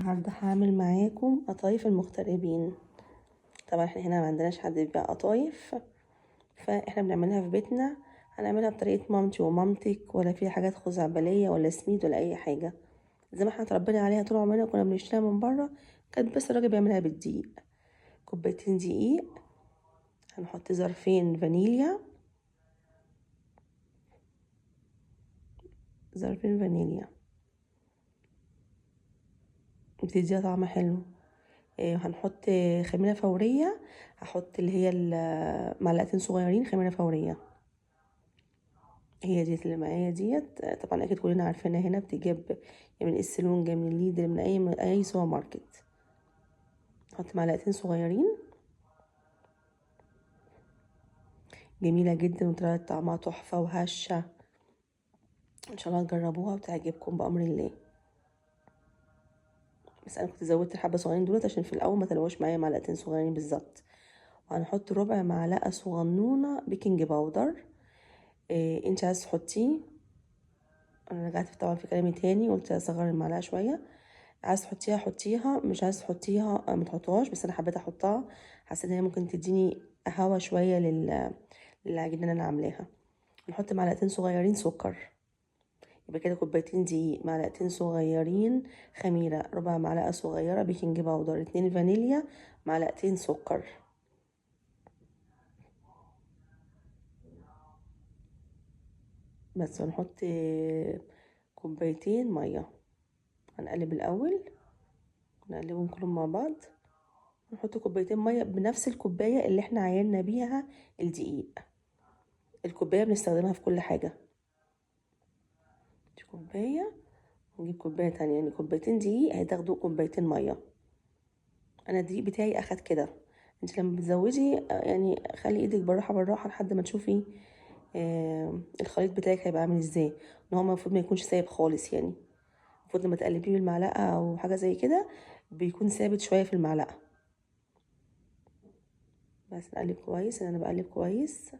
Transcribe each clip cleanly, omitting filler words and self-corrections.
النهارده هعمل معاكم قطايف المغتربين. طبعا احنا هنا ما عندناش حد بيبيع قطايف، فاحنا بنعملها في بيتنا. هنعملها بطريقه مامتي ومامتك، ولا فيها حاجات خزعبليه ولا سميد ولا اي حاجه. زي ما احنا اتربينا عليها طول عمرنا، كنا بنشتريها من بره. كانت بس الراجل بيعملها بالدقيق. كوبايتين دقيق، هنحط ظرفين فانيليا. ظرفين فانيليا بتديها طعم حلو. وهنحط خميره فوريه. هحط اللي هي معلقتين صغيرين خميره فوريه. هي ديت اللي معايا ديت، طبعا اكيد كلنا عارفينها. هنا بتجيب من السلونجة، من الليدر، من اي سوبر ماركت. نحط معلقتين صغيرين. جميلة جدا وطلعت طعمها تحفة وهشة. ان شاء الله تجربوها وتعجبكم بأمر الله. بس انا كنت زودت الحبة صغيرين دولت عشان في الاول ما تلوش معايا معلقتين صغيرين بالظبط. وهنحط ربع معلقة صغنونة بيكنج باودر. انت عايز تحطيه. انا رجعت طبعا في كلامي تاني، قلت اصغر المعلقة شوية. عايز تحطيها حطيها، مش عايز تحطيها ما تحطوهاش، بس انا حبيت احطها. حسيت ان هي ممكن تديني هوا شويه للعجينه اللي انا عاملاها. نحط معلقتين صغيرين سكر. يبقى كده كوبايتين دقيق، معلقتين صغيرين خميره، ربع معلقه صغيره بيكنج باودر، 2 فانيليا، معلقتين سكر. بس ونحط كوبايتين ميه. هنقلب الاول، نقلبهم كلهم مع بعض. نحط كوبايتين ميه بنفس الكوبايه اللي احنا عايرنا بيها الدقيق. الكوبايه بنستخدمها في كل حاجه. دي كوبايه، ونجيب كوبايه تانية، يعني كوبايتين دقيق هتاخدوا كوبايتين ميه. انا الدقيق بتاعي اخد كده. انت لما بتزودي يعني خلي ايدك بالراحه بالراحه لحد ما تشوفي الخليط بتاعك هيبقى عامل ازاي. ان هو المفروض ما يكونش سايب خالص يعني. المفروض لما تقلبيه بالمعلقه او حاجه زي كده بيكون ثابت شويه في المعلقه. بس نقلب كويس، انا بقلب كويس.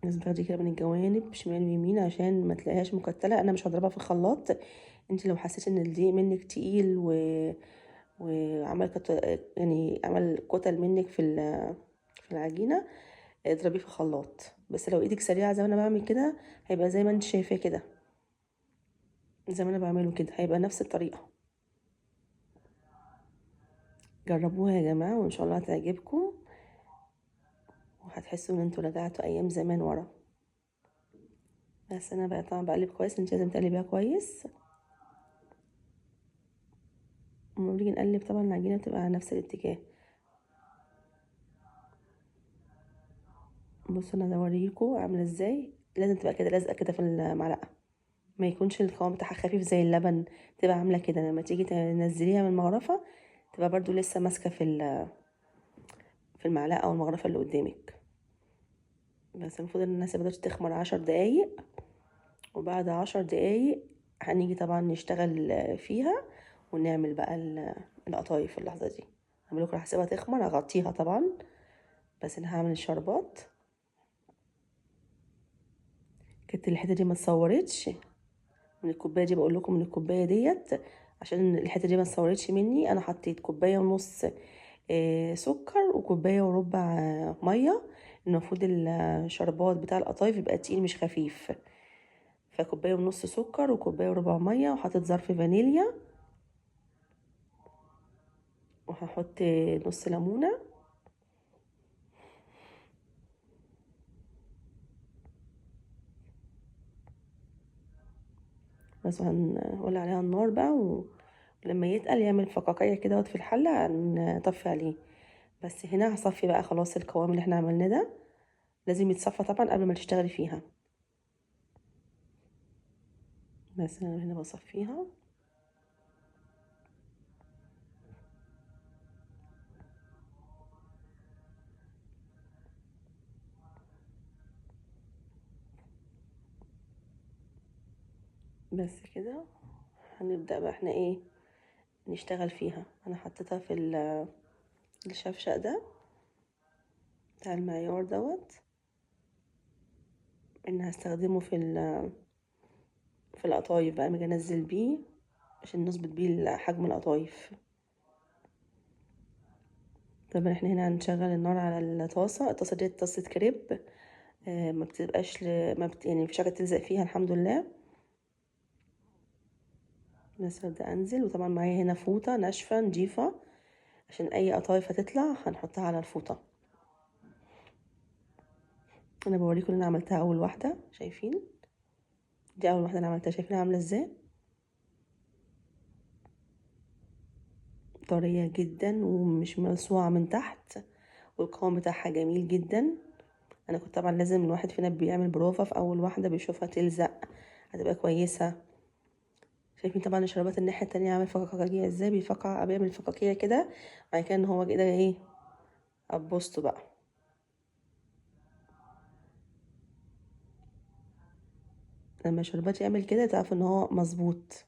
لازم تاخدي كده من الجوانب شمال ويمين عشان ما تلاقيهاش مكتله. انا مش هضربها في الخلاط. انت لو حسيتي ان الدقيق منك تقيل وعمل يعني عمل كتل منك في العجينه، اضربيه في الخلاط. بس لو ايدك سريعه زي ما انا بعمل كده هيبقى زي ما انت شايفاه كده. زي ما انا بعمله كده هيبقى نفس الطريقه. جربوها يا جماعه وان شاء الله هتعجبكم، وهتحسوا ان انتوا رجعتوا ايام زمان ورا. بس انا بقى طبعا بقلب كويس. انت لازم تقلبيها كويس. لما بنيجي نقلب طبعا العجينه بتبقى على نفس الاتجاه. بصوا انا هوريكم عامله ازاي. لازم تبقى كده لازقه كده في المعلقه، ما يكونش القوام بتاعها خفيف زي اللبن. تبقى عامله كده لما تيجي تنزليها من المغرفه تبقى برضو لسه ماسكه في المعلقه او المغرفه اللي قدامك. بس المفروض ان الناس بدأت تخمر 10 دقايق. وبعد 10 دقايق هنيجي طبعا نشتغل فيها ونعمل بقى القطايف. في اللحظه دي هعمل لكم، هسيبها تخمر، هغطيها طبعا. بس انا هعمل الشربات. كانت الحته دي ما اتصورتش من الكوبايه دي، بقول لكم من الكوبايه ديت عشان الحته دي ما اتصورتش مني. انا حطيت كوبايه ونص سكر وكوبايه وربع ميه. المفروض الشربات بتاع القطايف يبقى تقيل مش خفيف. فكوبايه ونص سكر وكوبايه وربع ميه، وحطيت ظرف فانيليا. وهحط نص ليمونه. بس هنولع عليها النار بقى ولما يتقل يعمل فقاقيع كده في الحله هنطفي عليه. بس هنا هصفي بقى خلاص. القوام اللي احنا عملناه ده لازم يتصفى طبعا قبل ما تشتغلي فيها. بس انا هنا بصفيها. بس كده هنبدأ بقى احنا ايه نشتغل فيها. انا حطيتها في الشفشق ده بتاع المعيار دوت، ان هستخدمه في القطايف بقى باجي انزل بيه عشان نظبط بيه حجم القطايف. طبعا احنا هنا هنشغل النار على الطاسه ديت طاسه كريب. ما بتبقاش يعني مفيش حاجه تلزق فيها الحمد لله. بس ابدا انزل، وطبعا معايا هنا فوطه ناشفه نضيفه عشان اي قطايف هتطلع هنحطها على الفوطه. انا بوريكم اللي انا عملتها اول واحده، شايفين؟ دي اول واحده انا عملتها، شايفينها عامله ازاي؟ طريه جدا ومش ملسوعه من تحت، والقوام بتاعها جميل جدا. انا كنت طبعا لازم الواحد فينا بيعمل بروفا في اول واحده بيشوفها تلزق هتبقى كويسه. شايفين طبعا الشربات الناحيه التانية عامل فقاقيع ازاي، بيعمل فقاقيع كده، بعد كده ان هو كده ايه ابوسته بقى. لما الشربات يعمل كده تعرفوا ان هو مظبوط.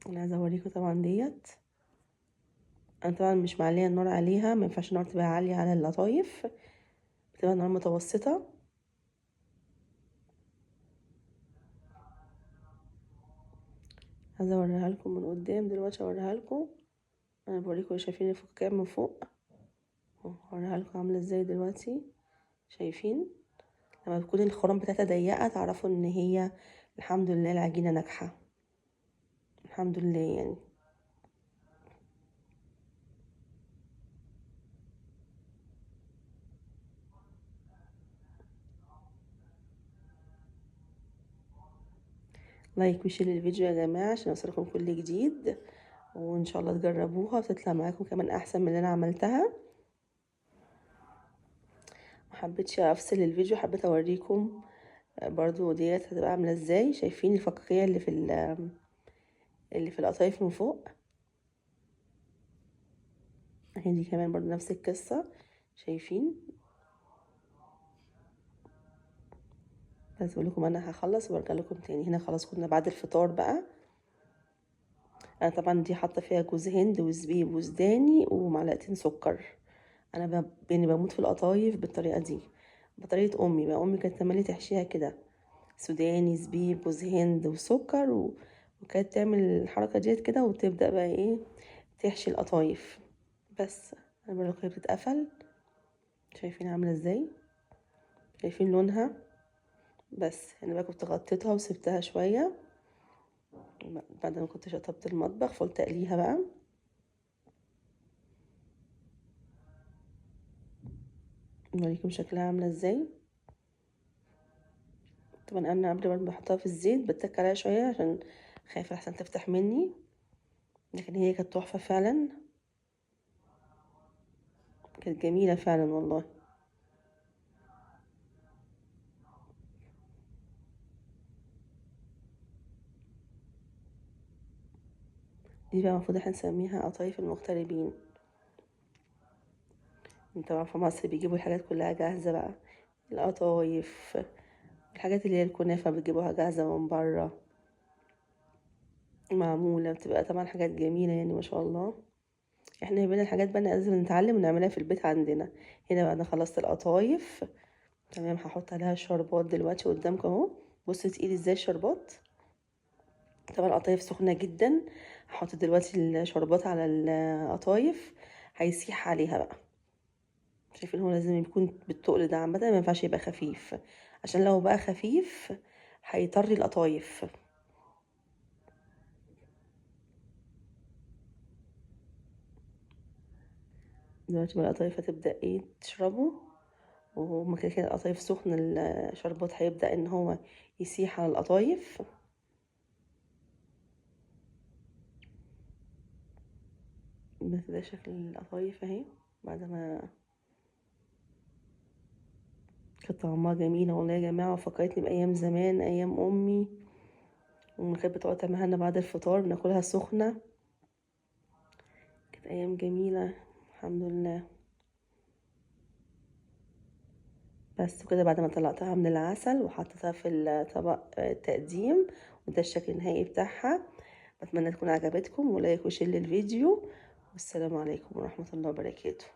انا عايزه اوريكم طبعا ديت. انا طبعا مش معليه النار عليها، ما ينفعش النار تبقى عاليه على القطايف، بتبقى النار متوسطه. عايزه اوريها لكم من قدام دلوقتي، اوريها لكم. انا بوريكم شايفين الفقاقيع من فوق، اوريها لكم عامله ازاي دلوقتي. شايفين؟ لما تكون الخرام بتاعتها ضيقه تعرفوا ان هي الحمد لله العجينه ناجحه، الحمد لله يعني. لايك وشير الفيديو يا جماعه عشان يوصلكم كل جديد، وان شاء الله تجربوها وتطلع معاكم كمان احسن من اللي انا عملتها. محبتش افصل الفيديو، حبيت اوريكم برضو ديت هتبقى عامله ازاي. شايفين الفقاقيع اللي في القطايف من فوق؟ اهي دي كمان برضو نفس القصه، شايفين؟ بس بقول لكم انا هخلص وارجع لكم تاني. هنا خلاص كنا بعد الفطار بقى. انا طبعا دي حاطه فيها جوز هند وزبيب وسوداني ومعلقتين سكر. انا يعني بموت في القطايف بالطريقه دي، بطريقه امي بقى. امي كانت تملي تحشيها كده، سوداني زبيب جوز هند وسكر وكانت تعمل الحركه ديت كده، وتبدا بقى ايه تحشي القطايف. بس انا بقول لكم بتتقفل، شايفين عامله ازاي؟ شايفين لونها؟ بس انا بقى كنت غطيتها وسبتها شويه بعد ما كنت شطبت المطبخ، فقلت اقليها بقى. نوريكم شكلها عامله ازاي. طبعا انا قبل ما بحطها في الزيت بتك عليها شويه عشان خايفه احسن تفتح مني، لكن هي كانت تحفه فعلا، كانت جميله فعلا والله. دي بقى المفروض احنا نسميها قطايف المغتربين. طبعا في مصر بيجيبوا الحاجات كلها جاهزه بقى، القطايف، الحاجات اللي هي الكنافه بتجيبوها جاهزه من بره معموله، بتبقى طبعا حاجات جميله يعني ما شاء الله. احنا بين الحاجات بقى لازم نتعلم ونعملها في البيت عندنا. هنا بقى انا خلصت القطايف تمام، هحط عليها الشربات دلوقتي قدامكم اهو. بصوا تقيل ازاي الشربات. طبعا القطايف سخنه جدا، هحط دلوقتي الشربات على القطايف هيسيح عليها بقى. شايفين؟ هو لازم يكون بالتقل ده عامه، ما ينفعش يبقى خفيف، عشان لو بقى خفيف هيطري القطايف. دلوقتي بقى القطايف هتبدا ايه تشربه، وهما كده كده القطايف سخن، الشربات هيبدا ان هو يسيح على القطايف. بس ده شكل القطايف اهي بعد ما كانت طعمها جميلة والله يا جماعة، وفكرتني بأيام زمان، أيام أمي. أمي كانت بتقعد تعملها لنا بعد الفطار بناكلها سخنة، كانت أيام جميلة الحمد لله. بس كده بعد ما طلعتها من العسل وحطيتها في الطبق التقديم، وده الشكل النهائي بتاعها. بتمنى تكون عجبتكم، ولايك وشير للفيديو، والسلام عليكم ورحمة الله وبركاته.